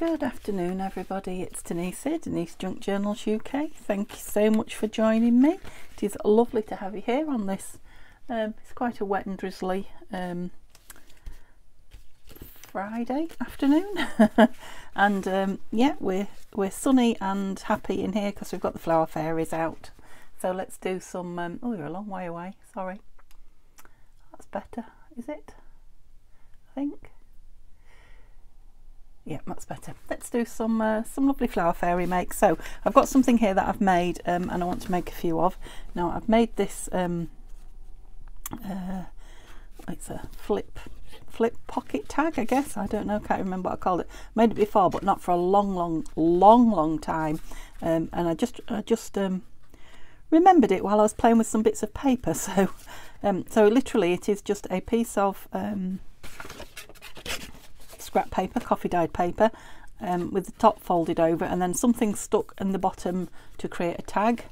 Good afternoon everybody, it's Denise here, Denise Junk Journals UK. Thank you so much for joining me. It is lovely to have you here on this, it's quite a wet and drizzly Friday afternoon and yeah, we're sunny and happy in here because we've got the Flower Fairies out. So let's do some, oh you're a long way away, sorry. That's better, is it? I think. Yeah, that's better. Let's do some lovely flower fairy makes. So I've got something here that I've made and I want to make a few of. Now I've made this it's a flip pocket tag, I guess. I don't know, can't remember what I called it. Made it before but not for a long time, and I just remembered it while I was playing with some bits of paper. So so literally it is just a piece of scrap paper, coffee dyed paper, with the top folded over and then something stuck in the bottom to create a tag,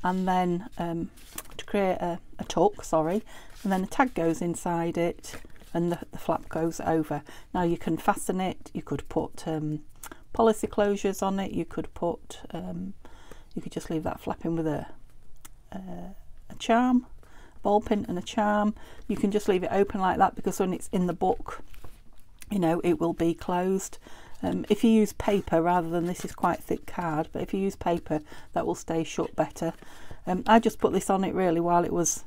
and then to create a tuck, sorry, and then the tag goes inside it and the flap goes over. Now you can fasten it, you could put policy closures on it, you could put you could just leave that flapping with a charm, a ball pin and a charm. You can just leave it open like that because when it's in the book, you know, it will be closed. If you use paper rather than, this is quite thick card, but if you use paper that will stay shut better. I just put this on it really while it was,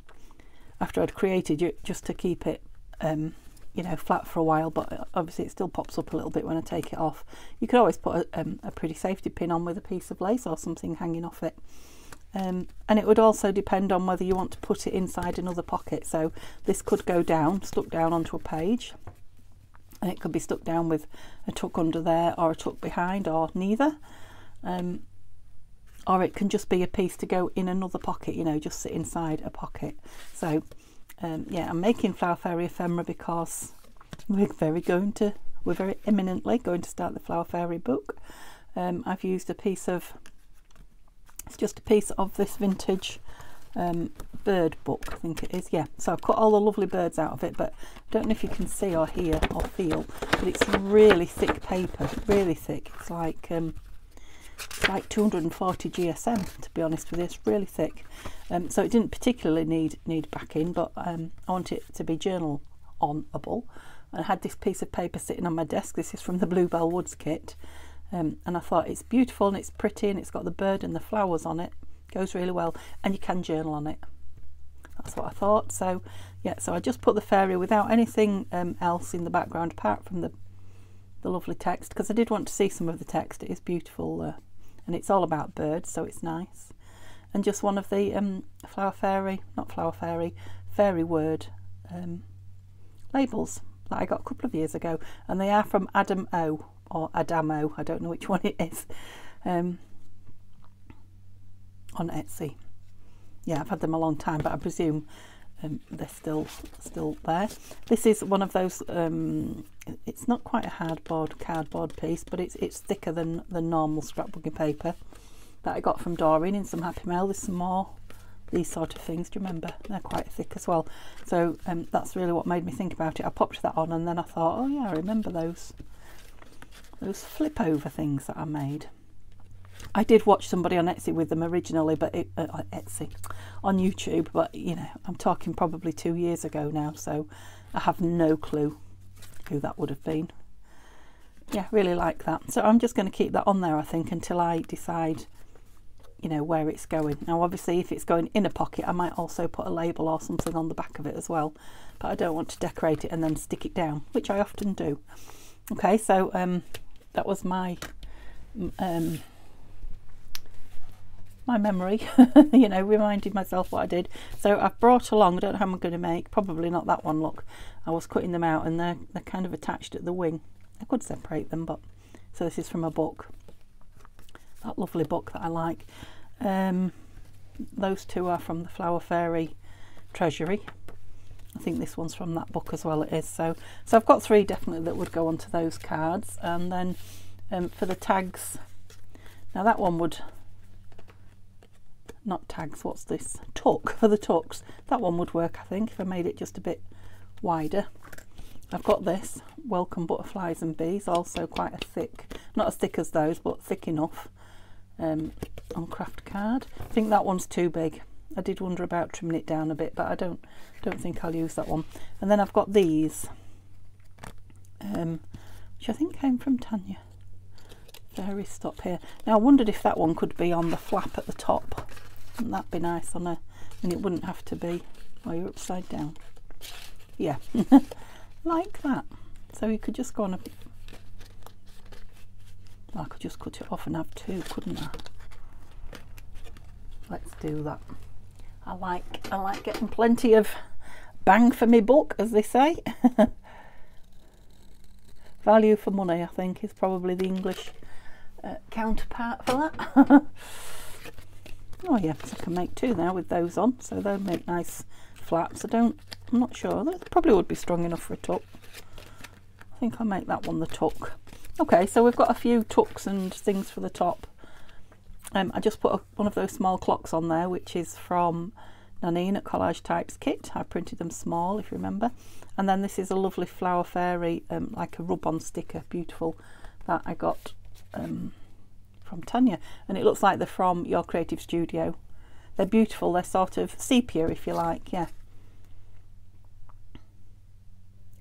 after I'd created it, just to keep it you know, flat for a while, but obviously it still pops up a little bit when I take it off. You could always put a pretty safety pin on with a piece of lace or something hanging off it. And it would also depend on whether you want to put it inside another pocket. So this could go down, stuck down onto a page, and it could be stuck down with a tuck under there or a tuck behind or neither, or it can just be a piece to go in another pocket, you know, just sit inside a pocket. So yeah, I'm making Flower Fairy ephemera because we're very imminently going to start the Flower Fairy book. I've used a piece of, it's just a piece of this vintage bird book, I think it is, yeah. So I've cut all the lovely birds out of it, but I don't know if you can see or hear or feel, but it's really thick paper, really thick. It's like 240 GSM, to be honest with you. It's really thick. So it didn't particularly need backing, but I want it to be journal onable. I had this piece of paper sitting on my desk. This is from the Bluebell Woods kit, and I thought it's beautiful and it's pretty and it's got the bird and the flowers on it. Goes really well, and you can journal on it. That's what I thought. So yeah, so I just put the fairy without anything else in the background apart from the lovely text, because I did want to see some of the text. It is beautiful, and it's all about birds, so it's nice. And just one of the fairy word labels that I got a couple of years ago, and they are from Adamo, or Adamo, I don't know which one it is, on Etsy. Yeah, I've had them a long time, but I presume they're still there. This is one of those, it's not quite a cardboard piece, but it's thicker than the normal scrapbooking paper that I got from Doreen in some Happy Mail. There's some more these sort of things, do you remember? They're quite thick as well. So that's really what made me think about it. I popped that on and then I thought, oh yeah, I remember those flip over things that I made. I did watch somebody on Etsy with them originally, but on YouTube, but you know, I'm talking probably 2 years ago now, so I have no clue who that would have been. Yeah, really like that. So I'm just going to keep that on there, I think, until I decide, you know, where it's going. Now obviously if it's going in a pocket, I might also put a label or something on the back of it as well, but I don't want to decorate it and then stick it down, which I often do. Okay, so that was my memory, you know, reminded myself what I did. So I've brought along, I don't know how I'm going to make, probably not that one, look, I was cutting them out and they're kind of attached at the wing. I could separate them, but so this is from a book, that lovely book that I like. Those two are from the Flower Fairy Treasury. I think this one's from that book as well, it is. So I've got 3 definitely that would go onto those cards. And then for the tags, now that one would, not tags, what's this, tuck, for the tucks, that one would work I think if I made it just a bit wider. I've got this, Welcome Butterflies and Bees, also quite a thick not as thick as those, but thick enough, on craft card. I think that one's too big. I did wonder about trimming it down a bit, but I don't think I'll use that one. And then I've got these, which I think came from Tanya. Fairy stop here. Now I wondered if that one could be on the flap at the top. Wouldn't that be nice on a, and it wouldn't have to be, oh, you're upside down. Yeah, like that. So you could just go on a, I could just cut it off and have two, couldn't I? Let's do that. I like getting plenty of bang for me buck, as they say. Value for money, I think, is probably the English counterpart for that. Oh yeah, so I can make two now with those on, so they'll make nice flaps. I'm not sure, that probably would be strong enough for a tuck. I think I'll make that one the tuck. Okay, so we've got a few tucks and things for the top. I just put one of those small clocks on there, which is from Nanine at Collage Types Kit. I printed them small, if you remember. And then this is a lovely Flower Fairy, like a rub-on sticker, beautiful, that I got from Tanya. And it looks like they're from Your Creative Studio. They're beautiful, they're sort of sepia, if you like, yeah.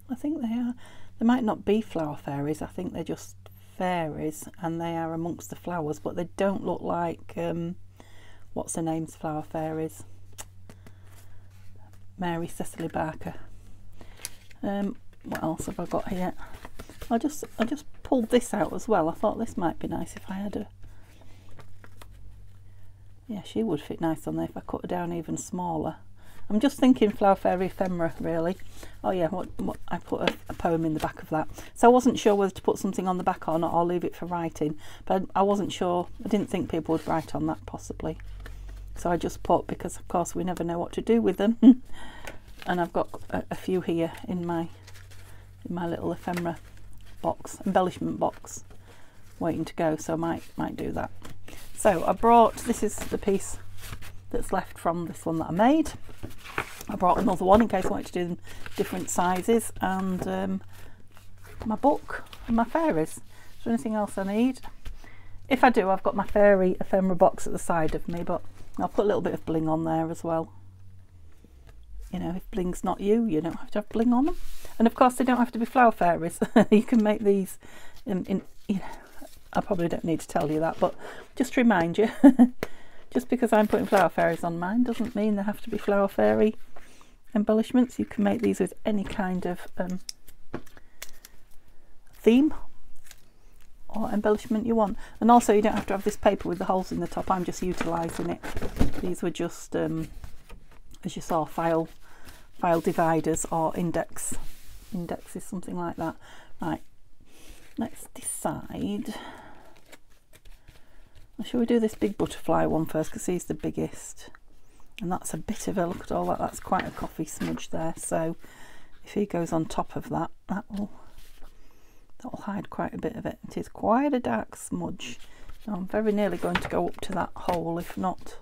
I think they are. They might not be flower fairies, I think they're just fairies and they are amongst the flowers, but they don't look like what's her name's Flower Fairies, Mary Cecily Barker. What else have I got here? I just pulled this out as well. I thought this might be nice if I had a, yeah, she would fit nice on there if I cut her down even smaller. I'm just thinking Flower Fairy ephemera, really. Oh yeah, what I put a poem in the back of that. So I wasn't sure whether to put something on the back or not, or leave it for writing. But I wasn't sure. I didn't think people would write on that, possibly. So I just put, because of course we never know what to do with them. And I've got a few here in my little ephemera box, embellishment box, waiting to go. So I might do that. So I brought, this is the piece that's left from this one that I made. I brought another one in case I wanted to do them different sizes, and my book and my fairies. Is there anything else I need? If I do, I've got my fairy ephemera box at the side of me, but I'll put a little bit of bling on there as well. You know, if bling's not you don't have to have bling on them. And of course they don't have to be flower fairies. You can make these in you know, I probably don't need to tell you that, but just to remind you, just because I'm putting flower fairies on mine doesn't mean they have to be flower fairy embellishments. You can make these with any kind of theme or embellishment you want. And also you don't have to have this paper with the holes in the top. I'm just utilising it. These were just, as you saw, file dividers or indexes, something like that. Right, let's decide. Shall we do this big butterfly one first, because he's the biggest, and that's a bit of a, look at all that, that's quite a coffee smudge there. So if he goes on top of that, that'll hide quite a bit of it. It is quite a dark smudge. Now I'm very nearly going to go up to that hole, if not.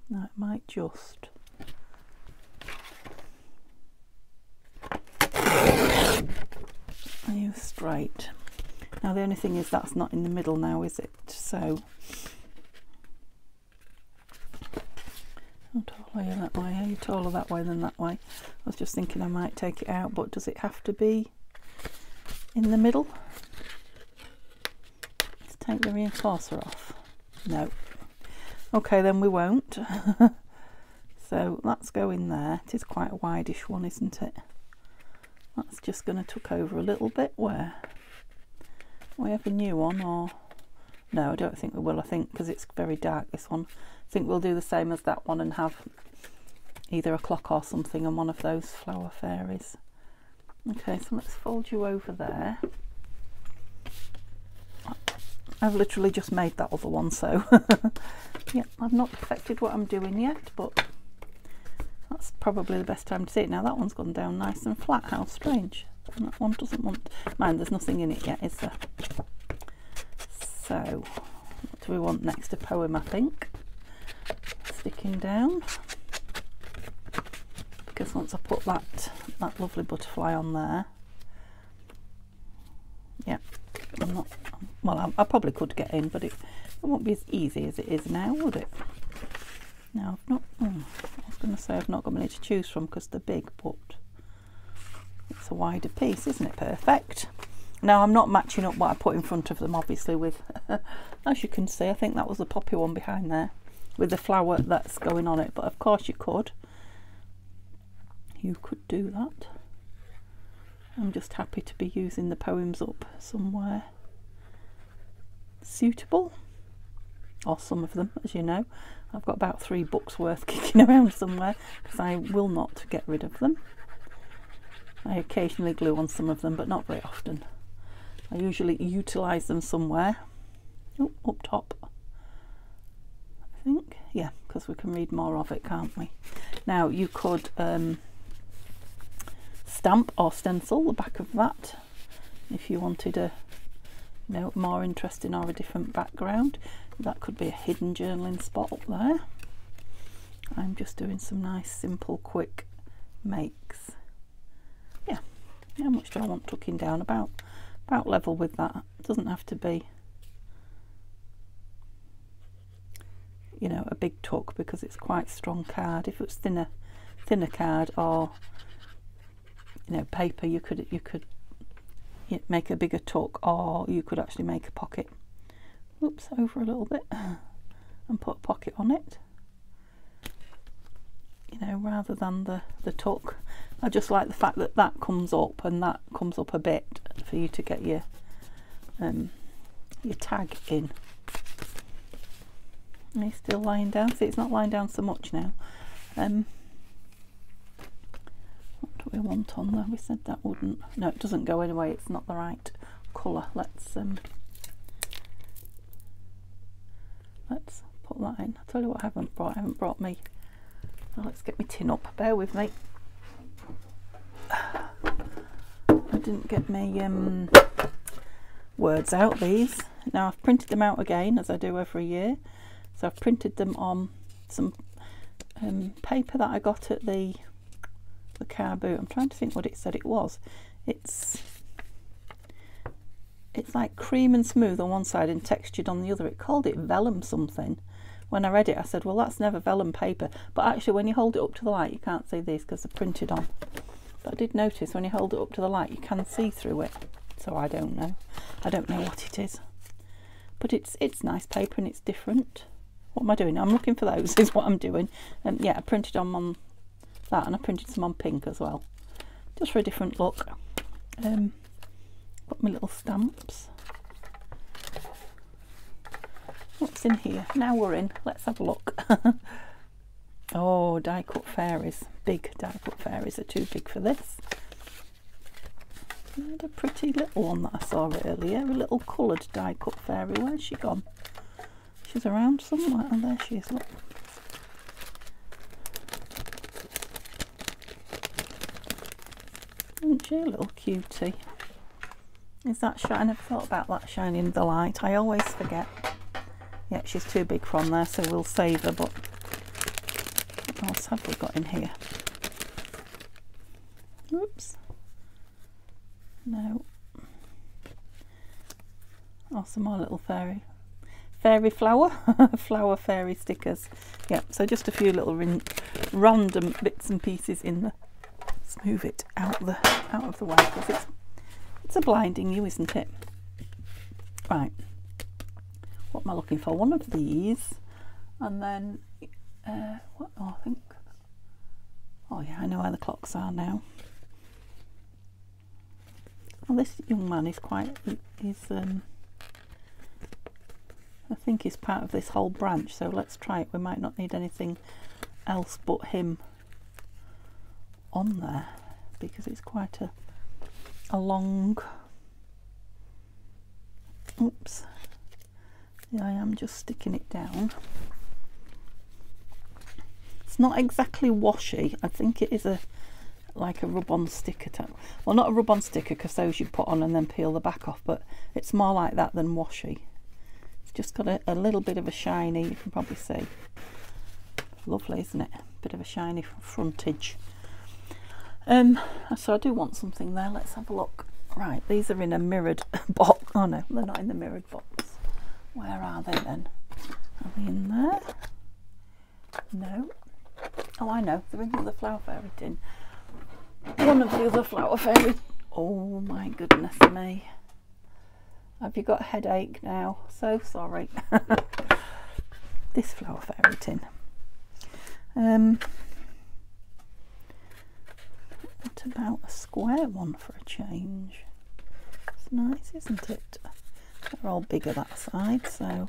No, it might just. Are you straight? Now the only thing is that's not in the middle now, is it? So how tall are you that way? Are you taller that way than that way? I was just thinking I might take it out, but does it have to be in the middle? Let's take the reinforcer off. No. Okay, then we won't. So let's go in there. It is quite a wideish one, isn't it? That's just going to tuck over a little bit. Where? We have a new one, or no, I don't think we will. I think because it's very dark, this one, I think we'll do the same as that one and have either a clock or something on one of those flower fairies. Okay, so let's fold you over there. I've literally just made that other one, so yeah, I've not perfected what I'm doing yet, but that's probably the best time to see it. Now that one's gone down nice and flat. How strange. And that one doesn't want, mind, there's nothing in it yet, is there? So what do we want next? A poem, I think, sticking down, because once I put that lovely butterfly on there, well, I probably could get in, but it won't be as easy as it is now, would it? Now, I've not, I was going to say I've not got many to choose from because they're big, but it's a wider piece, isn't it? Perfect. Now, I'm not matching up what I put in front of them, obviously, with, as you can see, I think that was the poppy one behind there, with the flower that's going on it, but of course you could. You could do that. I'm just happy to be using the poems up somewhere suitable, or some of them, as you know. I've got about 3 books worth kicking around somewhere because I will not get rid of them. I occasionally glue on some of them, but not very often. I usually utilise them somewhere. Oh, up top, I think. Yeah, because we can read more of it, can't we? Now, you could stamp or stencil the back of that if you wanted a, you know, more interesting or a different background. That could be a hidden journaling spot up there. I'm just doing some nice, simple, quick makes. Yeah, how much do I want tucking down? About level with that. It doesn't have to be, you know, a big tuck because it's quite strong card. If it's thinner card or, you know, paper, you could make a bigger tuck, or you could actually make a pocket. Oops, over a little bit, and put a pocket on it. You know, rather than the tuck. I just like the fact that that comes up and that comes up a bit for you to get your tag in. Are you still lying down? See, it's not lying down so much now. What do we want on there? We said that wouldn't. No, it doesn't go anyway. It's not the right colour. Let's put that in. I'll tell you what I haven't brought. I haven't brought me. Well, let's get my tin up. Bear with me. I didn't get my words out, these. Now I've printed them out again, as I do every year. So I've printed them on some paper that I got at the car boot. I'm trying to think what it said it was. It's like cream and smooth on one side and textured on the other. It called it vellum something. When I read it, I said, well, that's never vellum paper. But actually, when you hold it up to the light, you can't see these because they're printed on. But I did notice when you hold it up to the light, you can see through it. So I don't know. I don't know what it is. But it's nice paper and it's different. What am I doing? I'm looking for those, is what I'm doing. And yeah, I printed on that, and I printed some on pink as well. Just for a different look. Got my little stamps. What's in here? Now we're in. Let's have a look. Oh, die cut fairies. Big die cut fairies are too big for this. I had a pretty little one that I saw earlier. A little coloured die cut fairy. Where's she gone? She's around somewhere. And there she is. Look. Isn't she a little cutie? Is that shine? I never thought about that shining in the light. I always forget. Yeah, she's too big from there, so we'll save her. But what else have we got in here? Oops. No. Oh, some more little fairy flower. Flower fairy stickers. Yeah, so just a few little random bits and pieces in the. Let's move it out of the way because it's a blinding you, isn't it? Right. What am I looking for? One of these, and then what? Oh, I think. Oh yeah, I know where the clocks are now. Well, this young man is quite. I think he's part of this whole branch. So let's try it. We might not need anything else but him on there because it's quite a long. Oops. Yeah, I am just sticking it down. It's not exactly washi. I think it is like a rub-on sticker type. Well, not a rub-on sticker because those you put on and then peel the back off, but it's more like that than washi. It's just got a little bit of a shiny, you can probably see. Lovely, isn't it? Bit of a shiny frontage. So I do want something there. Let's have a look. Right, these are in a mirrored box. Oh no, they're not in the mirrored box. Where are they then? Are they in there? No. Oh, I know, they're in the other Flower Fairy tin. One of the other Flower Fairy. Oh my goodness me. Have you got a headache now? So sorry. This Flower Fairy tin. What about a square one for a change? It's nice, isn't it? They're all bigger that side, so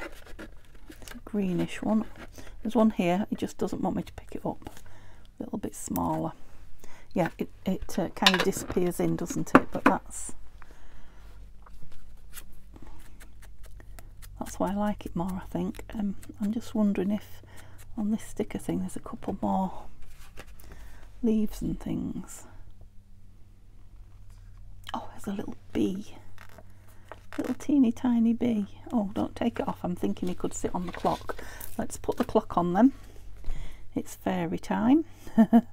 it's a greenish one. There's one here, it just doesn't want me to pick it up. A little bit smaller. Yeah, it kind of disappears in, doesn't it? But that's why I like it more, I think. I'm just wondering if on this sticker thing there's a couple more leaves and things. Oh, there's a little bee. Little teeny tiny bee. Oh, don't take it off. I'm thinking he could sit on the clock. Let's put the clock on them. It's fairy time. Oops.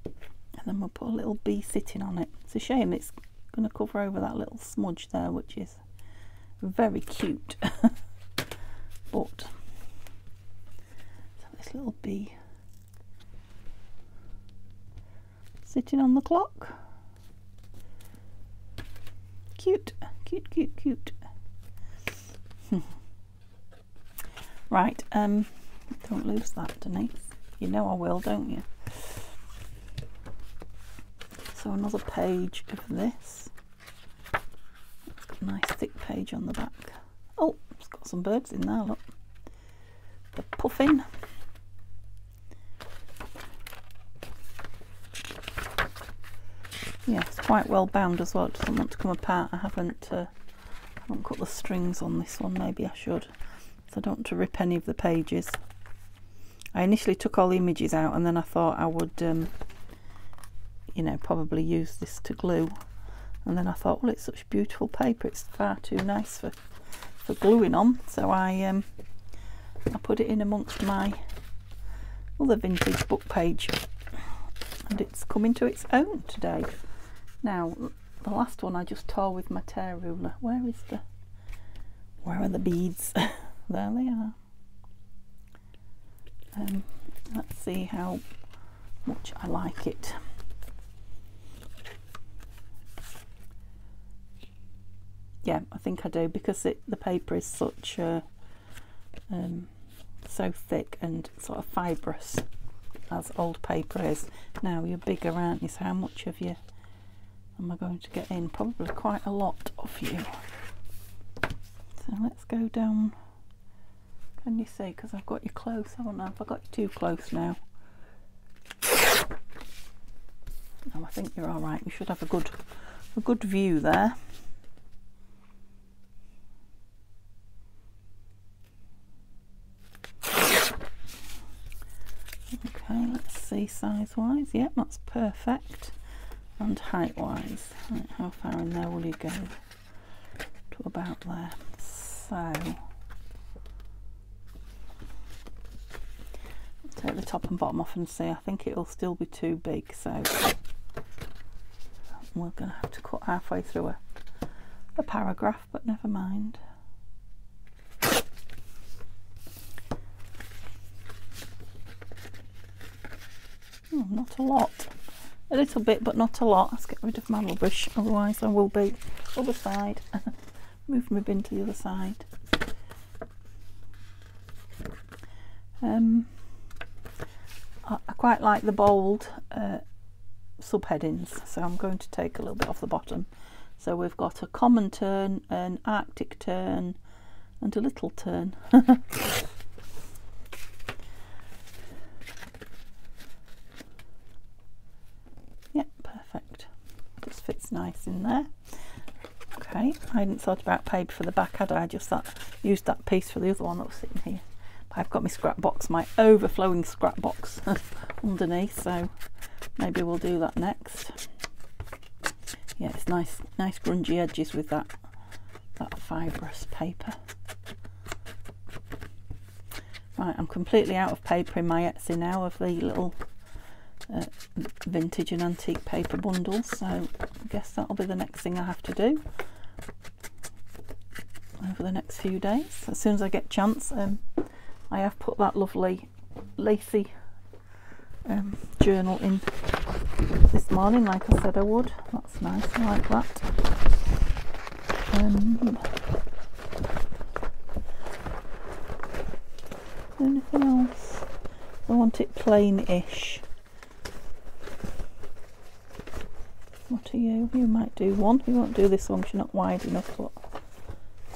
And then we'll put a little bee sitting on it. It's a shame it's going to cover over that little smudge there, which is very cute. But so this little bee sitting on the clock. Cute, cute, cute, cute. Right, don't lose that, Denise. You know I will, don't you? So another page of this. It's got a nice thick page on the back. Oh, it's got some birds in there, look. The puffin. Yeah, it's quite well bound as well. It doesn't want to come apart. I haven't cut the strings on this one. Maybe I should. So I don't want to rip any of the pages. I initially took all the images out and then I thought I would, you know, probably use this to glue. And then I thought, well, it's such beautiful paper. It's far too nice for gluing on. So I put it in amongst my other vintage book page. And it's coming to its own today. Now, the last one I just tore with my tear ruler. Where are the beads? There they are. Let's see how much I like it. Yeah, I think I do, because the paper is such so thick and sort of fibrous, as old paper is. Now you're bigger, aren't you? So how much of you am I going to get in? Probably quite a lot of you. So let's go down. Can you see? Because I've got you close, haven't I? Have I got you too close now? No, I think you're all right. You should have a good view there. Okay, let's see size wise. Yep, that's perfect. And height wise, right, how far in there will you go? To about there. So take the top and bottom off and see. I think it'll still be too big, so we're going to have to cut halfway through a paragraph, but never mind. Oh, not a lot. A little bit, but not a lot. Let's get rid of my rubbish, otherwise I will be other side. Move my bin to the other side. I quite like the bold subheadings, so I'm going to take a little bit off the bottom. So we've got a common tern, an Arctic tern, and a little tern. Yep, perfect. Just fits nice in there. Okay, I hadn't thought about paper for the back, had I? Just used that piece for the other one that was sitting here. I've got my scrap box, my overflowing scrap box underneath, so maybe we'll do that next. Yeah, it's nice grungy edges with that fibrous paper. Right, I'm completely out of paper in my Etsy now of the little vintage and antique paper bundles, so I guess that'll be the next thing I have to do over the next few days. As soon as I get a chance. I have put that lovely lacy journal in this morning, like I said I would. That's nice, I like that. Anything else? I want it plain-ish. What are you? You might do one. You won't do this one because you're not wide enough, but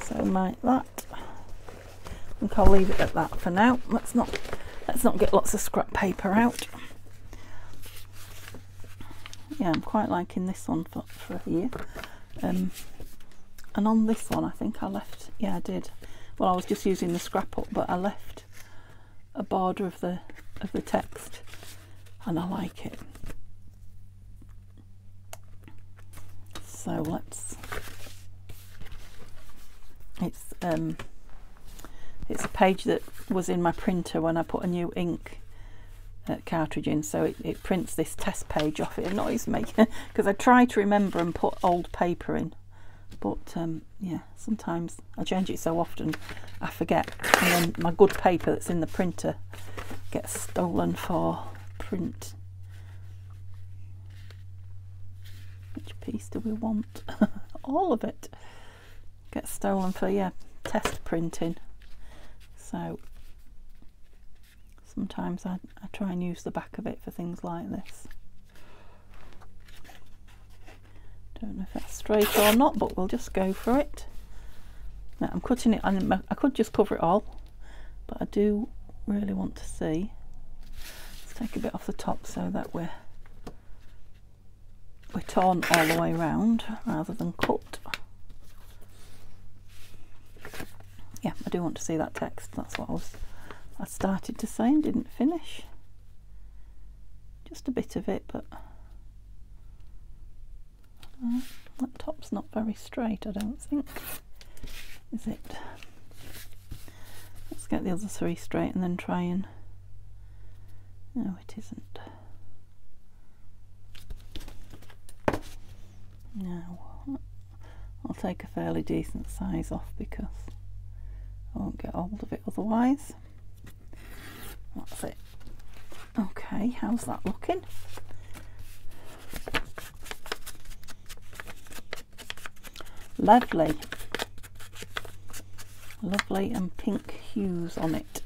so might that. I think I'll leave it at that for now. Let's not get lots of scrap paper out. Yeah, I'm quite liking this one for here. And on this one, I think I left. Yeah, I did. Well, I was just using the scrap up, but I left a border of the text, and I like it. So let's. It's a page that was in my printer when I put a new ink cartridge in, so it prints this test page off. It annoys me because I try to remember and put old paper in, but yeah, sometimes I change it so often I forget, and then my good paper that's in the printer gets stolen for print. Which piece do we want? All of it gets stolen for, yeah, test printing. So sometimes I try and use the back of it for things like this. Don't know if that's straight or not, but we'll just go for it. Now I'm cutting it, and I could just cover it all, but I do really want to see. Let's take a bit off the top so that we're torn all the way around rather than cut. Yeah, I do want to see that text. That's what I started to say and didn't finish. Just a bit of it, but that top's not very straight, I don't think. Is it? Let's get the other three straight and then try and... No, it isn't. No. I'll take a fairly decent size off because I won't get hold of it otherwise. That's it. Okay, how's that looking? Lovely. Lovely, and pink hues on it.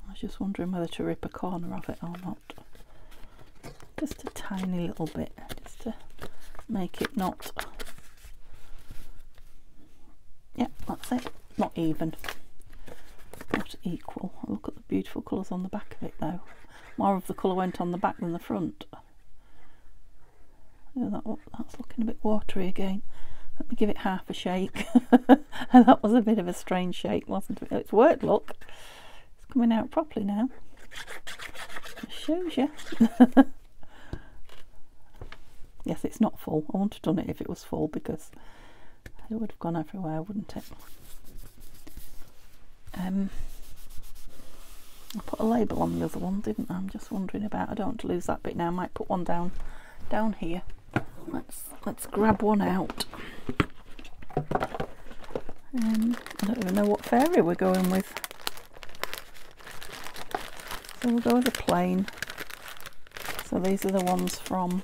I was just wondering whether to rip a corner of it or not. Just a tiny little bit, just to make it not... Yeah, that's it. Not even. Not equal. Look at the beautiful colours on the back of it though. More of the colour went on the back than the front. Yeah, that's looking a bit watery again. Let me give it half a shake. And that was a bit of a strange shake, wasn't it? It's worked, look. It's coming out properly now. It shows you. Yes, it's not full. I wouldn't have done it if it was full because it would have gone everywhere, wouldn't it? I put a label on the other one, didn't I? I'm just wondering about. I don't want to lose that bit now. I might put one down here. Let's grab one out. I don't even know what fairy we're going with. So we'll go with a plain. So these are the ones from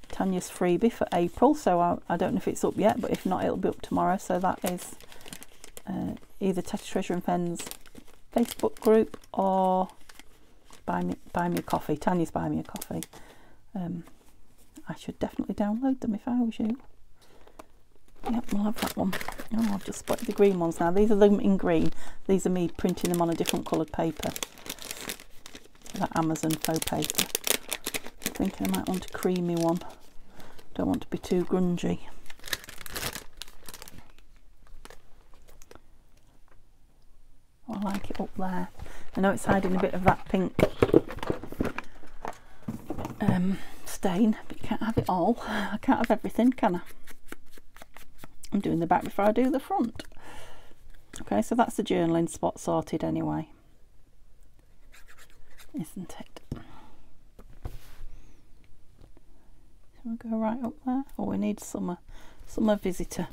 Tanya's freebie for April. So I don't know if it's up yet, but if not, it'll be up tomorrow. So that is either Tatty Treasure and Fen's Facebook group or buy me a coffee. Tanya's Buy Me a Coffee. I should definitely download them if I was you. Yep, we'll have that one. Oh, I've just spotted the green ones now. These are them in green. These are me printing them on a different coloured paper. That Amazon faux paper. I'm thinking I might want a creamy one. Don't want to be too grungy. I like it up there. I know it's hiding a bit of that pink stain, but you can't have it all. I can't have everything, can I? I'm doing the back before I do the front. Okay, so that's the journaling spot sorted anyway, isn't it? Shall we go right up there? Oh, we need summer visitor.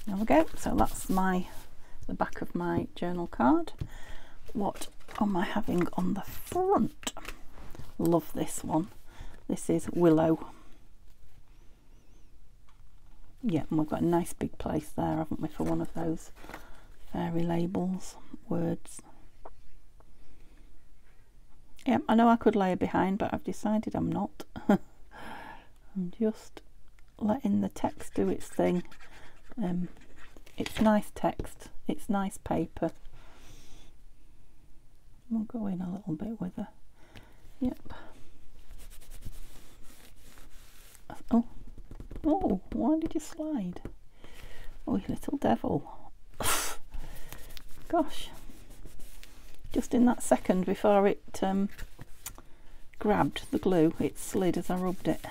There we go. So that's the back of my journal card. What am I having on the front? Love this one. This is Willow. Yeah, and we've got a nice big place there, haven't we, for one of those fairy labels, words. Yeah, I know I could layer behind, but I've decided I'm not. I'm just letting the text do its thing. It's nice text, it's nice paper. We'll go in a little bit with her. Yep. Oh, why did you slide? Oh, you little devil. Gosh. Just in that second before it grabbed the glue, it slid as I rubbed it.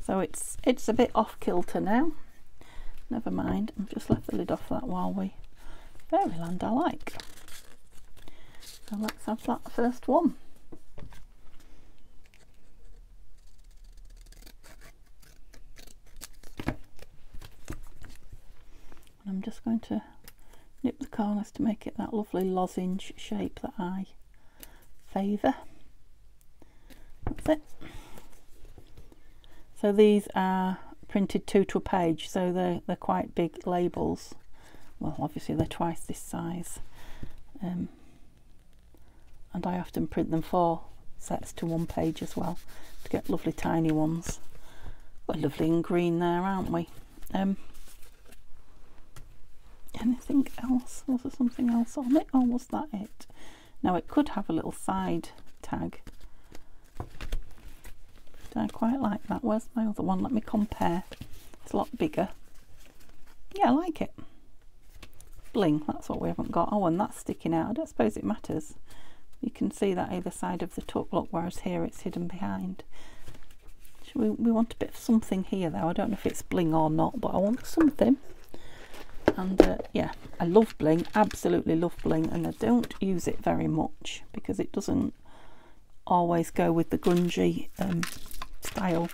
So it's a bit off kilter now. Never mind, I've just left the lid off that while we Fairyland I like. So let's have that first one. I'm just going to nip the corners to make it that lovely lozenge shape that I favour. That's it. So these are printed 2 to a page, so they're quite big labels. Well, obviously they're twice this size, and I often print them 4 sets to 1 page as well to get lovely tiny ones. We're lovely in green there, aren't we? Anything else? Was there something else on it, or was that it? Now it could have a little side tag. I quite like that. Where's my other one? Let me compare. It's a lot bigger. Yeah, I like it. Bling, that's what we haven't got. Oh, and that's sticking out. I don't suppose it matters. You can see that either side of the tuck, look, whereas here it's hidden behind. We want a bit of something here though. I don't know if it's bling or not, but I want something. And yeah, I love bling, absolutely love bling, and I don't use it very much because it doesn't always go with the grungy style,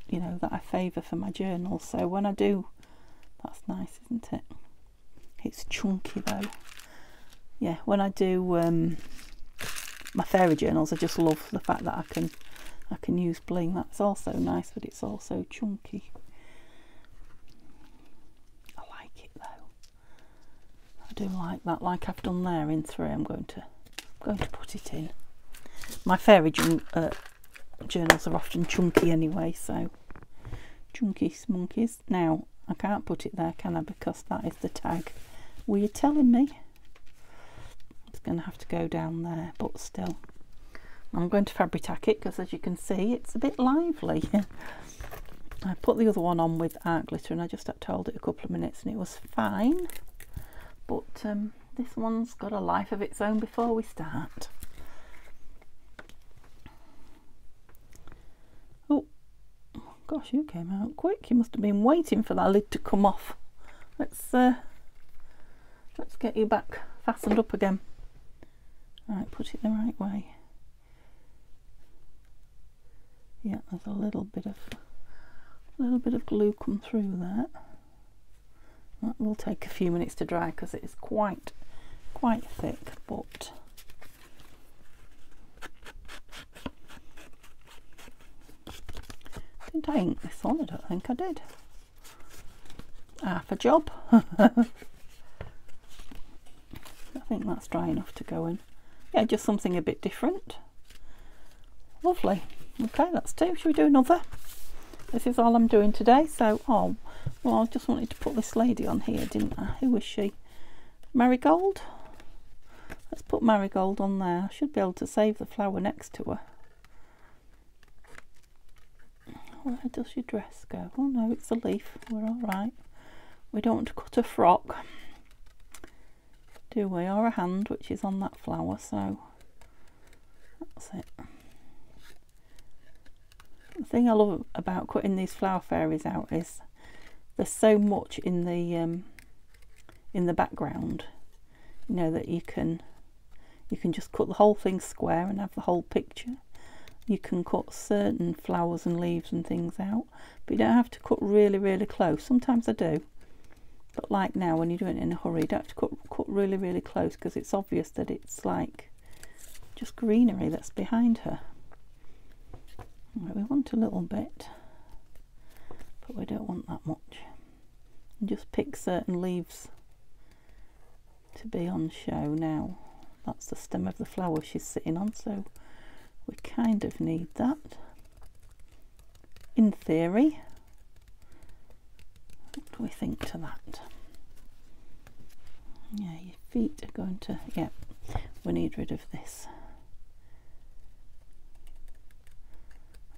you know, that I favour for my journals. So when I do, that's nice, isn't it? It's chunky though. Yeah, when I do my fairy journals, I just love the fact that I can use bling. That's also nice, but it's also chunky. I like it though. I do like that, like I've done there in 3. I'm going to put it in. My fairy journals are often chunky anyway, so chunky smunkies. Now I can't put it there, can I? Because that is the tag. Were you telling me? It's going to have to go down there, but still. I'm going to fabric tack it because, as you can see, it's a bit lively. I put the other one on with art glitter and I just had to hold it a couple of minutes and it was fine. But this one's got a life of its own before we start. Oh gosh, you came out quick. You must have been waiting for that lid to come off. Let's get you back fastened up again. Right, put it the right way. Yeah, there's a little bit of glue come through there. That will take a few minutes to dry because it is quite thick, but didn't I ink this on? I don't think I did. Half a job. I think that's dry enough to go in. Yeah, just something a bit different. Lovely. Okay, that's 2. Should we do another? This is all I'm doing today. So, oh, well, I just wanted to put this lady on here, didn't I? Who is she? Marigold? Let's put Marigold on there. I should be able to save the flower next to her. Where does your dress go? Oh no, it's a leaf. We're all right. We don't want to cut a frock, do we? Or a hand, which is on that flower, so that's it. The thing I love about cutting these flower fairies out is there's so much in the in the background, you know, that you can just cut the whole thing square and have the whole picture. You can cut certain flowers and leaves and things out, but you don't have to cut really, really close. Sometimes I do, but like now, when you're doing it in a hurry, you don't have to cut really, really close, because it's obvious that it's like just greenery that's behind her. Right, we want a little bit, but we don't want that much. And just pick certain leaves to be on show. Now that's the stem of the flower she's sitting on, so we kind of need that in theory. What do we think to that? Yeah, your feet are going to, yeah, we need rid of this.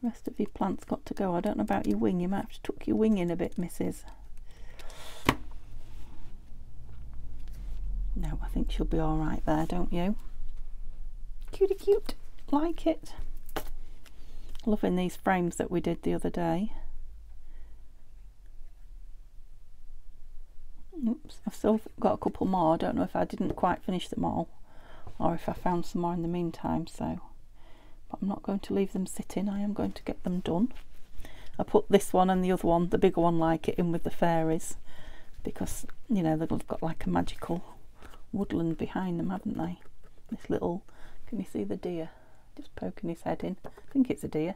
The rest of your plant's got to go. I don't know about your wing, you might have to tuck your wing in a bit, missus. No, I think she'll be all right there, don't you? Cutie cute, like it. Loving these frames that we did the other day. Oops, I've still got a couple more. I don't know if I didn't quite finish them all, or if I found some more in the meantime, so, but I'm not going to leave them sitting. I am going to get them done. I put this one and the other one, the bigger one like it, in with the fairies, because, you know, they've got like a magical woodland behind them, haven't they? This little, can you see the deer just poking his head in? I think it's a deer.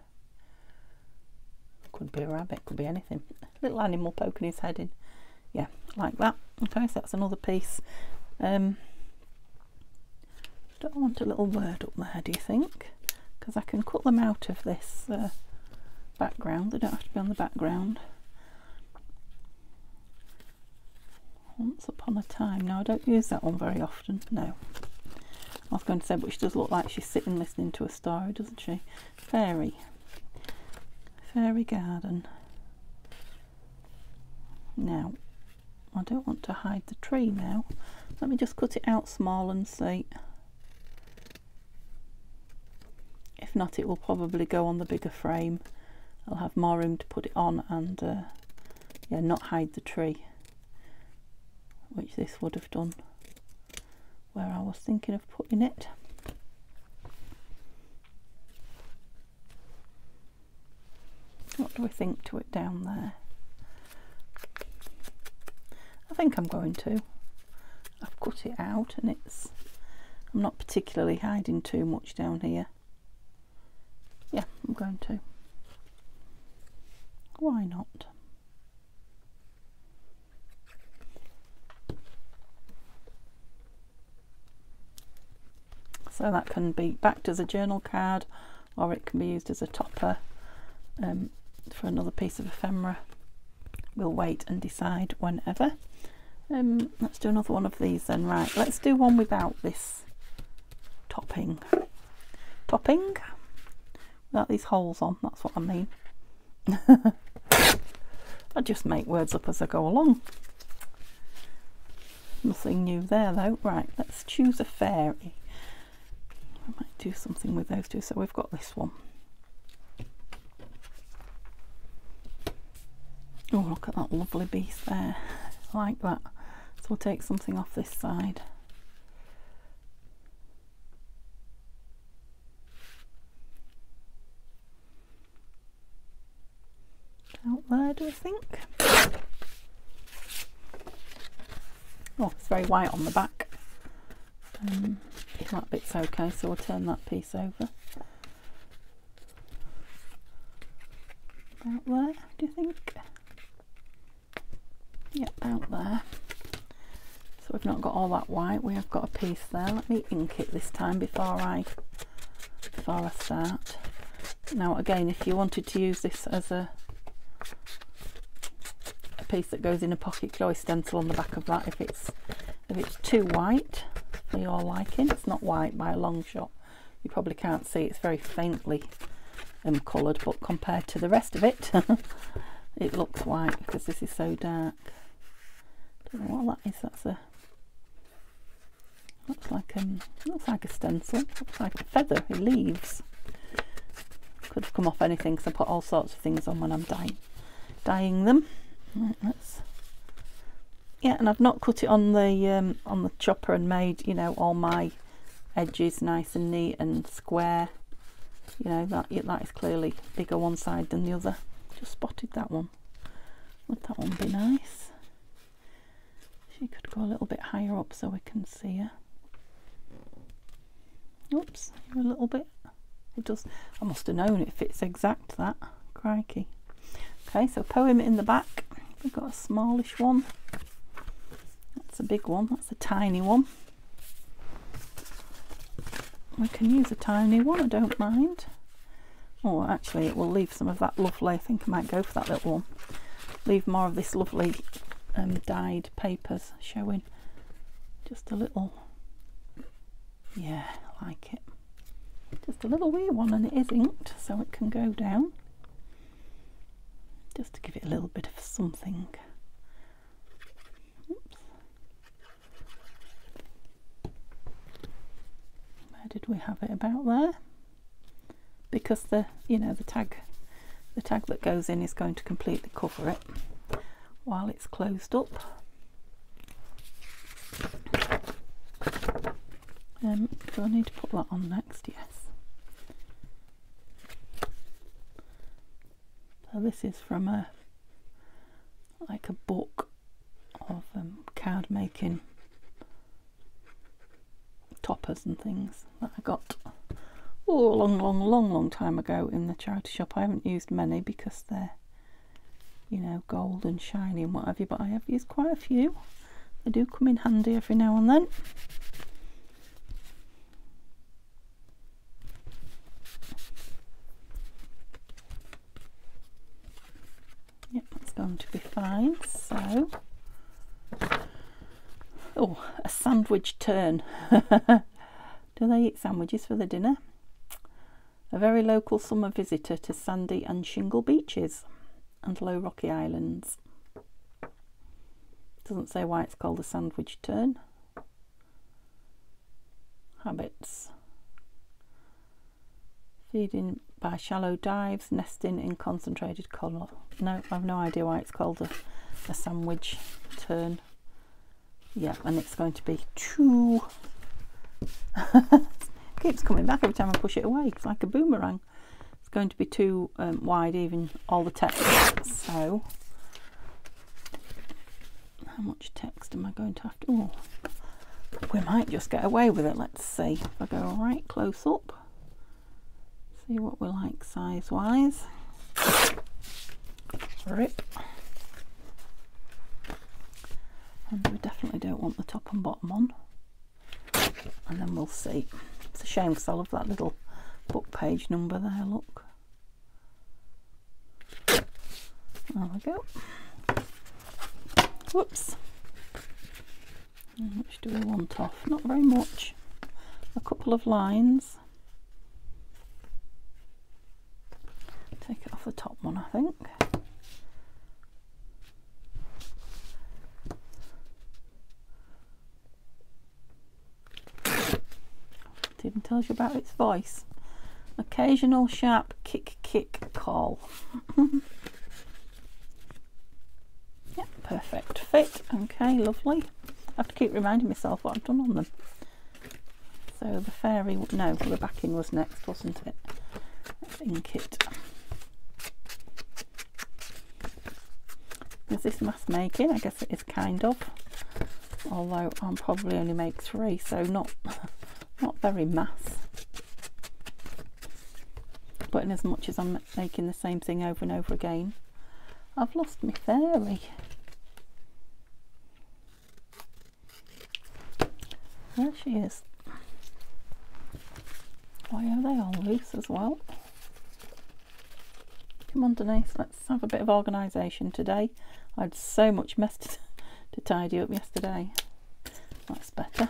Could be a rabbit, could be anything. Little animal poking his head in. Yeah, like that. Okay, so that's another piece. Don't want a little word up there, do you think? Because I can cut them out of this background. They don't have to be on the background. Once upon a time. No, I don't use that one very often. No. I was going to say, but she does look like she's sitting listening to a story, doesn't she? Fairy garden. Now, I don't want to hide the tree now. Let me just cut it out small and see. If not, it will probably go on the bigger frame. I'll have more room to put it on and yeah, not hide the tree, which this would have done where I was thinking of putting it. What do we think to it down there? I think I'm going to. I've cut it out and I'm not particularly hiding too much down here. Yeah, I'm going to. Why not? So that can be backed as a journal card, or it can be used as a topper for another piece of ephemera. We'll wait and decide whenever. Let's do another one of these then. Right, let's do one without this topping. Topping? Without these holes on, that's what I mean. I just make words up as I go along. Nothing new there though. Right, let's choose a fairy. I might do something with those two. So we've got this one. Oh, look at that lovely beast there. I like that. So we'll take something off this side. Out there, do we think? Oh, it's very white on the back. That bit's okay, so we'll turn that piece over. Out there, do you think? Yep, out there. So we've not got all that white, we have got a piece there. Let me ink it this time before I start. Now again, if you wanted to use this as a piece that goes in a pocket, you could always stencil on the back of that if it's too white for your liking. It's not white by a long shot. You probably can't see, it's very faintly coloured, but compared to the rest of it, it looks white because this is so dark. Don't know what that is. That's a looks like a stencil. Looks like a feather. It leaves. Could have come off anything because I put all sorts of things on when I'm dyeing them. Right, let's Yeah, and I've not cut it on the chopper and made, you know, all my edges nice and neat and square. You know, that is clearly bigger one side than the other. Just spotted that one. Would that one be nice? She could go a little bit higher up so we can see her. Oops, a little bit. It does. I must have known it fits exact, that. Crikey. Okay, so poem in the back. We've got a smallish one. That's a big one. That's a tiny one. We can use a tiny one, I don't mind. Oh, actually it will leave some of that lovely, I think I might go for that little one. Leave more of this lovely dyed papers showing. Just a little, yeah, I like it. Just a little wee one, and it is inked, so it can go down. Just to give it a little bit of something. Oops. Where did we have it? About there? Because the, you know, the tag that goes in is going to completely cover it while it's closed up. Do I need to put that on next? Yes. So this is from like a book of card making toppers and things that I got a long time ago in the charity shop. I haven't used many because they're, you know, gold and shiny and what have you, but I have used quite a few. They do come in handy every now and then. Yep, that's going to be fine. So, oh, a sandwich turn. Do they eat sandwiches for the dinner? A very local summer visitor to sandy and shingle beaches and low rocky islands. Doesn't say why it's called a sandwich turn. Habits. Feeding by shallow dives, nesting in concentrated coral. No, I've no idea why it's called a sandwich turn. Yeah, and it's going to be too... keeps coming back every time I push it away. It's like a boomerang. It's going to be too wide, even all the text. So, how much text am I going to have to... Oh, we might just get away with it. Let's see. If I go right close up, see what we like size wise. Rip. And we definitely don't want the top and bottom on. And then we'll see. It's a shame because I love that little book page number there, look. There we go. Whoops. How much do we want off? Not very much. A couple of lines. Take it off the top one, I think. It even tells you about its voice. Occasional sharp kick call. Yep, perfect fit. Okay, lovely. I have to keep reminding myself what I've done on them. So the fairy, no, the backing was next, wasn't it? Let's ink it. Is this mass making? I guess it is kind of. Although I'll probably only make 3, so not very mass. But in as much as I'm making the same thing over and over again. I've lost my fairy. There she is. Why are they all loose as well? Come on, Denise, let's have a bit of organisation today. I had so much mess to tidy up yesterday. That's better.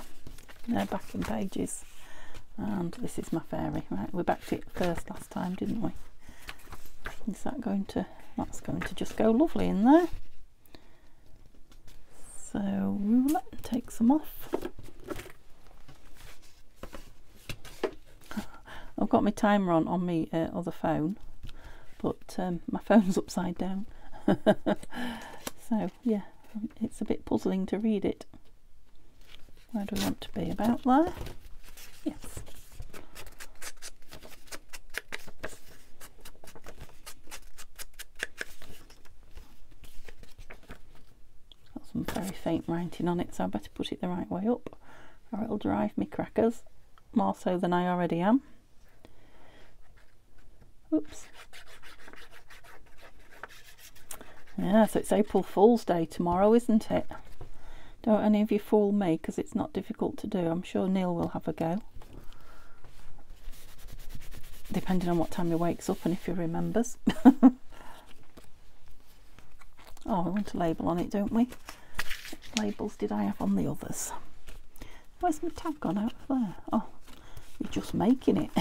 They're backing pages. And this is my fairy. Right, we backed it first last time, didn't we? Is that going to... That's going to just go lovely in there. So ruler, take some off. I've got my timer on my other phone, but my phone's upside down. So yeah, it's a bit puzzling to read it. Where do we want to be? About there? Yes. Got some very faint writing on it, so I better put it the right way up, or it'll drive me crackers, more so than I already am. Oops. Yeah, so it's April Fool's Day tomorrow, isn't it? Don't any of you fool me, because it's not difficult to do. I'm sure Neil will have a go. Depending on what time he wakes up and if he remembers. Oh, we want a label on it, don't we? What labels did I have on the others? Where's my tag gone out of there? Oh, you're just making it.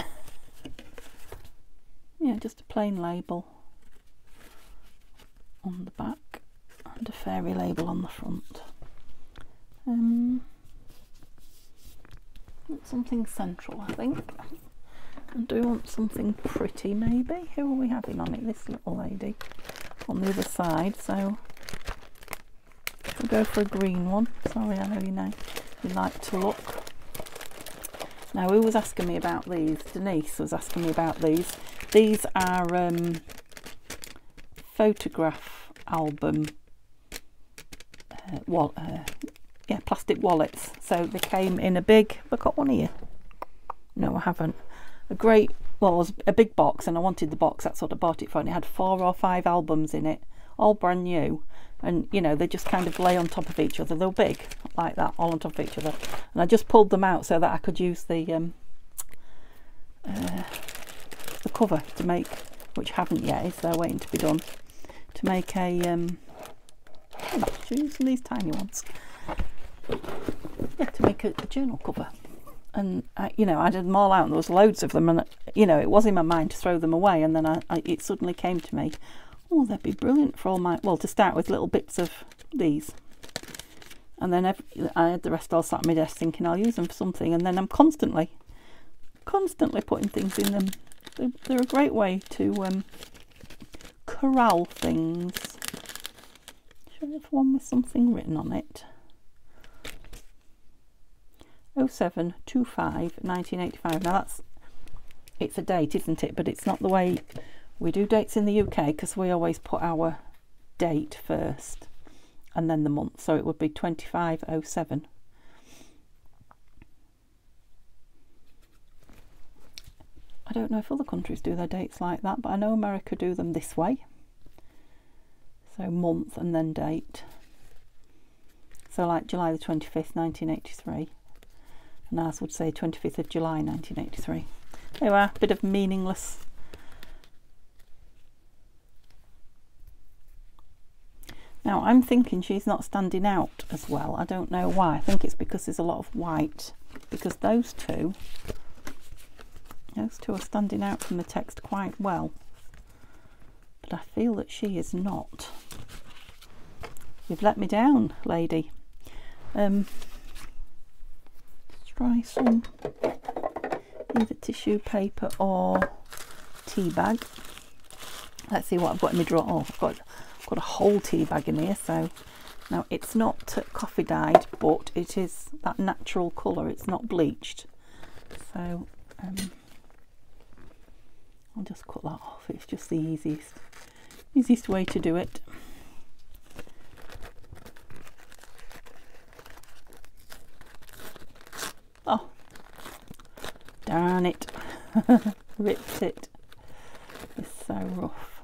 Yeah, just a plain label on the back and a fairy label on the front. Want something central, I think. I do want something pretty, maybe. Who are we having on it? This little lady on the other side. So we'll go for a green one. Sorry, I know you like to look. Now, who was asking me about these? Denise was asking me about these. These are photograph album plastic wallets. So they came in a big, have I got one here? No, I haven't. A great, well, it was a big box, and I wanted the box, that's what I bought it for, and it had 4 or 5 albums in it, all brand new, and you know, they just kind of lay on top of each other. They were big like that, all on top of each other, and I just pulled them out so that I could use the cover to make, which haven't yet, is they're waiting to be done, to make a using these tiny ones, yeah, to make a journal cover. And you know, I did them all out, and there was loads of them, and you know, it was in my mind to throw them away, and then it suddenly came to me, oh, they'd be brilliant for all my, well, to start with, little bits of these, and then I had the rest all sat at my desk thinking I'll use them for something, and then I'm constantly putting things in them. They're a great way to corral things. Should I have one with something written on it? 0725 1985. Now it's a date, isn't it? But it's not the way we do dates in the UK, because we always put our date first and then the month, so it would be 2507. I don't know if other countries do their dates like that, but I know America do them this way, so month and then date. So like July the 25th 1983, and ours would say 25th of July 1983. There you are, a bit of meaningless. Now I'm thinking she's not standing out as well. I don't know why. I think it's because there's a lot of white, because those two are standing out from the text quite well, but I feel that she is not. You've let me down, lady. Let's try some either tissue paper or tea bag. Let's see what I've got in my drawer. Oh, I've got a whole tea bag in here. So now it's not coffee dyed, but it is that natural colour. It's not bleached. So I'll just cut that off. It's just the easiest way to do it. Oh, darn it. Ripped it. It's so rough.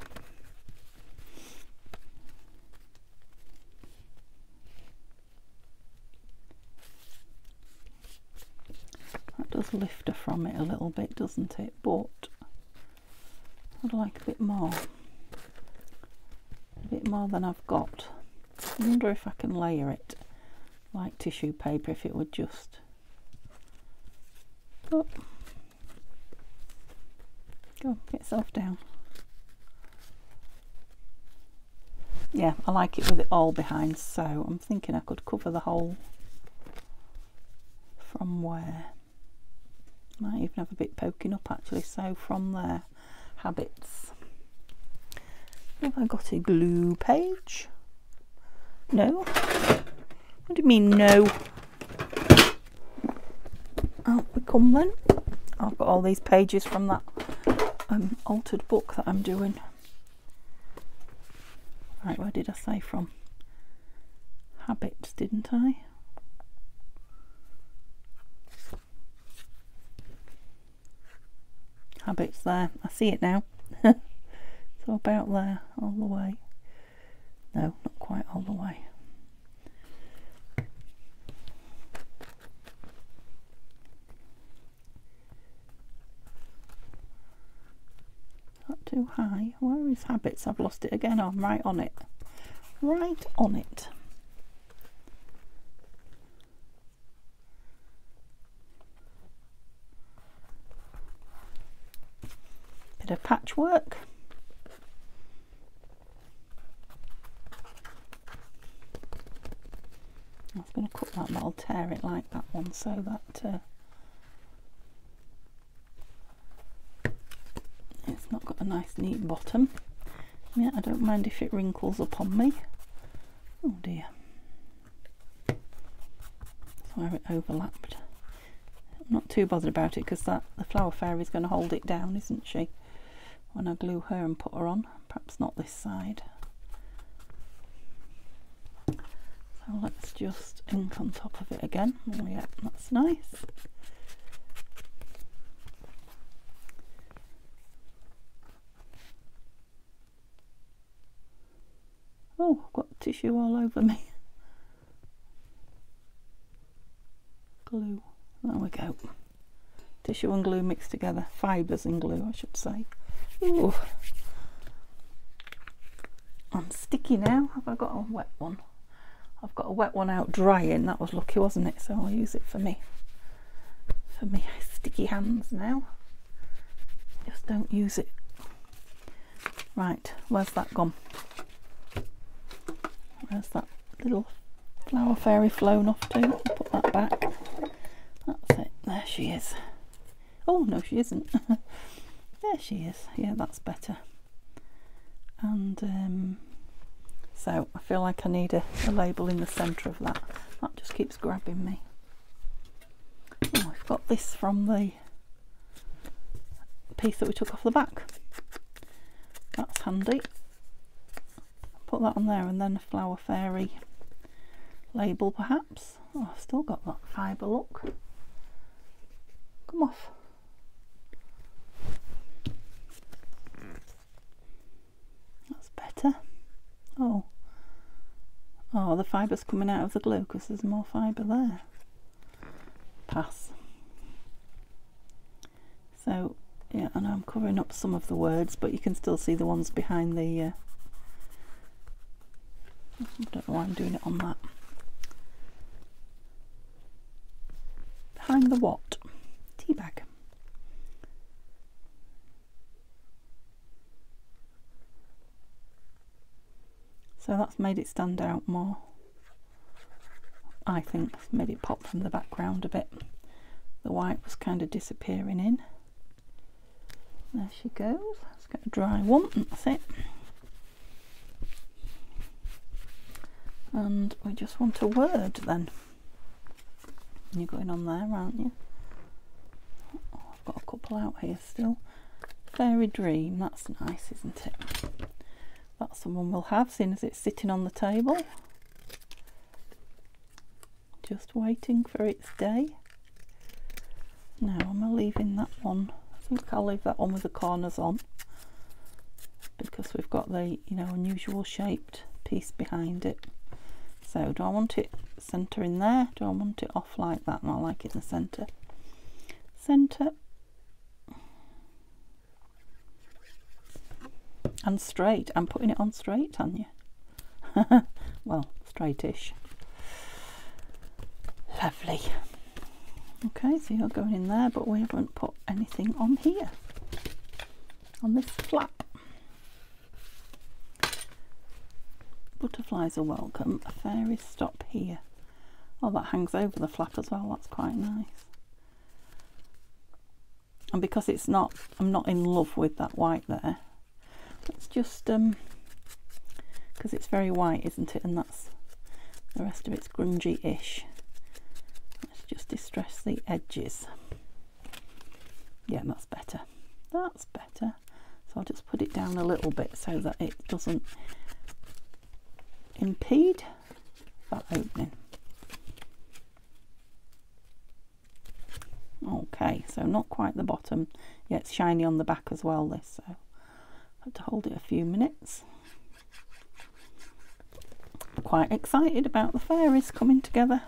That does lift her from it a little bit, doesn't it? But I'd like a bit more than I've got. I wonder if I can layer it like tissue paper, if it would just, oh, go, get yourself down. Yeah, I like it with it all behind, so I'm thinking I could cover the whole from where, might even have a bit poking up actually, so from there. Habits. Have I got a glue page? No? What do you mean no? Out we come then. I've got all these pages from that altered book that I'm doing. Right, where did I say from? Habits, didn't I? Habits there. I see it now. So about there, all the way. No, not quite all the way. Not too high. Where is habits? I've lost it again. Oh, I'm right on it. Right on it. Bit of patchwork. I was going to cut that, but I'll tear it like that one so that it's not got a nice neat bottom. Yeah, I don't mind if it wrinkles up on me. Oh dear. That's where it overlapped. I'm not too bothered about it because the Flower Fairy is going to hold it down, isn't she? When I glue her and put her on. Perhaps not this side. So let's just ink on top of it again. Oh yeah, that's nice. Oh, I've got tissue all over me. Glue. There we go. Tissue and glue mixed together. Fibres and glue, I should say. Ooh. I'm sticky now. Have I got a wet one? I've got a wet one out drying. That was lucky, wasn't it? So I'll use it for me sticky hands now. Just don't use it. Right, where's that gone? Where's that little Flower Fairy flown off to? I'll put that back. That's it. There she is. Oh no, she isn't. There she is. Yeah, that's better. And so I feel like I need a label in the centre of that. That just keeps grabbing me. Oh, I've got this from the piece that we took off the back. That's handy. Put that on there and then a Flower Fairy label perhaps. Oh, I've still got that fibre look. Come off. That's better. Oh, the fibre's coming out of the glue because there's more fibre there. Pass. So, yeah, I know I'm covering up some of the words, but you can still see the ones behind the... I don't know why I'm doing it on that. Behind the what? Tea bag. So that's made it stand out more. I think it's made it pop from the background a bit. The white was kind of disappearing in. There she goes. Let's get a dry one. That's it. And we just want a word then. You're going on there, aren't you? Oh, I've got a couple out here still. Fairy Dream, that's nice, isn't it? That's the one we'll have, seeing as it's sitting on the table. Just waiting for its day. Now I'm leaving that one. I think I'll leave that one with the corners on, because we've got the, you know, unusual shaped piece behind it. So do I want it centre in there? Do I want it off like that? And I like it in the centre. Centre. And straight. I'm putting it on straight, Tanya. Well, straightish. Lovely. Okay, so you're going in there, but we haven't put anything on here. On this flap. Butterflies are welcome. Fairies stop here. Oh, that hangs over the flap as well. That's quite nice. And because it's not, I'm not in love with that white there. Let's just, because it's very white, isn't it? And that's The rest of it's grungy-ish. Let's just distress the edges. Yeah, that's better. That's better. So I'll just put it down a little bit so that it doesn't impede that opening. Okay, so not quite the bottom. Yeah, it's shiny on the back as well, this, so I have to hold it a few minutes. Quite excited about the fairies coming together.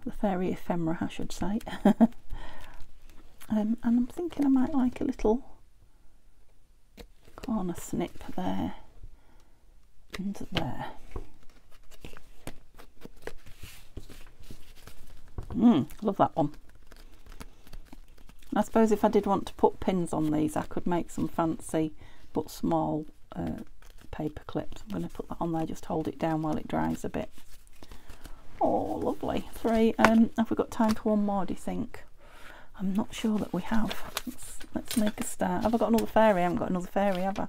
The fairy ephemera, I should say. And I'm thinking I might like a little corner snip there and there. Love that one. I suppose if I did want to put pins on these, I could make some fancy but small paper clips. I'm going to put that on there, just hold it down while it dries a bit. Oh, lovely. 3. Have we got time for one more, do you think? I'm not sure that we have. Let's make a start. Have I got another fairy? I haven't got another fairy, have I?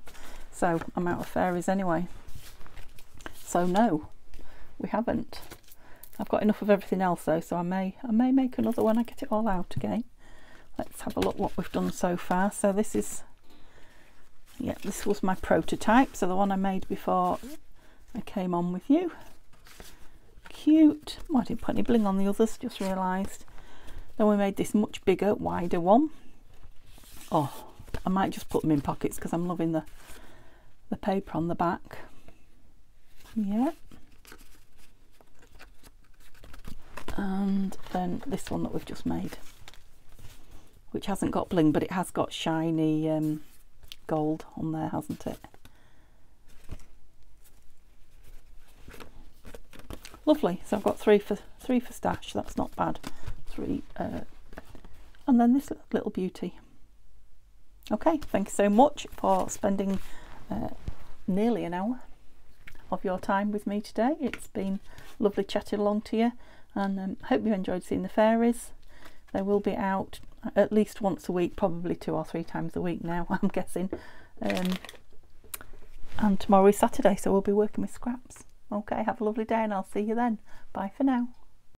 So I'm out of fairies anyway. So no, we haven't. I've got enough of everything else though, so I may make another when I get it all out again. Let's have a look what we've done so far. So this is, yeah, this was my prototype, so the one I made before I came on with you. Cute. Oh, I didn't put any bling on the others, just realised. Then we made this much bigger, wider one. Oh, I might just put them in pockets because I'm loving the paper on the back. Yeah. And then this one that we've just made, which hasn't got bling, but it has got shiny gold on there, hasn't it? Lovely. So I've got three for stash. That's not bad. 3, and then this little beauty. Okay, thank you so much for spending nearly an hour of your time with me today. It's been lovely chatting along to you, and hope you enjoyed seeing the fairies. They will be out at least once a week, probably 2 or 3 times a week now, I'm guessing. And tomorrow is Saturday, so we'll be working with scraps. Okay, have a lovely day and I'll see you then. Bye for now.